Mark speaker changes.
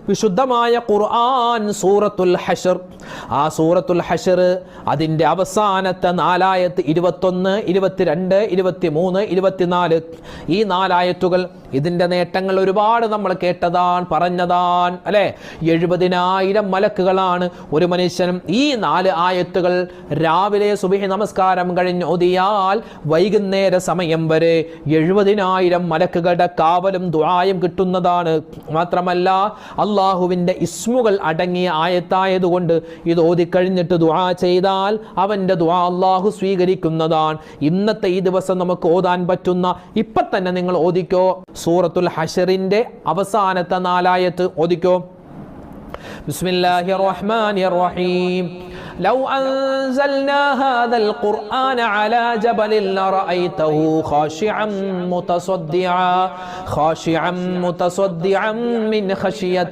Speaker 1: വിശുദ്ധമായ ഖുർആൻ സൂറത്തുൽ ഹശർ. ആ സൂറത്തുൽ ഹശർ അതിൻ്റെ അവസാനത്തെ 4 ആയത്ത് 21, 22, 23, 24 ഈ 4 ആയത്തുകൾ ഇതിൻ്റെ നേട്ടങ്ങൾ ഒരുപാട് നമ്മൾ കേട്ടതാണ്, പറഞ്ഞതാണ് അല്ലേ. 70,000 മലക്കുകളാണ് ഒരു മനുഷ്യനും ഈ 4 ആയത്തുകൾ രാവിലെ സുബ്ഹി നമസ്കാരം കഴിഞ്ഞ് ഓതിയാൽ വൈകുന്നേര സമയം വരെ 70,000 മലക്കുകളുടെ കാവലും ദുആയും കിട്ടുന്നതാണ്. മാത്രമല്ല അള്ളാഹുവിൻ്റെ ഇസ്മുകൾ അടങ്ങിയ ആയത്തായതുകൊണ്ട് ഇത് ഓതിക്കഴിഞ്ഞിട്ട് ദുആ ചെയ്താൽ അവൻ്റെ ദുആ അള്ളാഹു സ്വീകരിക്കുന്നതാണ്. ഇന്നത്തെ ഈ ദിവസം നമുക്ക് ഓതാൻ പറ്റുന്ന ഇപ്പം തന്നെ നിങ്ങൾ ഓതിക്കോ സൂറത്തുൽ ഹശറിൻ്റെ അവസാനത്തെ 4 ആയത്ത് ഓതിക്കോ. ബിസ്മില്ലാഹിർ റഹ്മാനിർ റഹീം. لو أنزلنا هذا القرآن على جبل لرأيته خاشعا متصدعا من خشية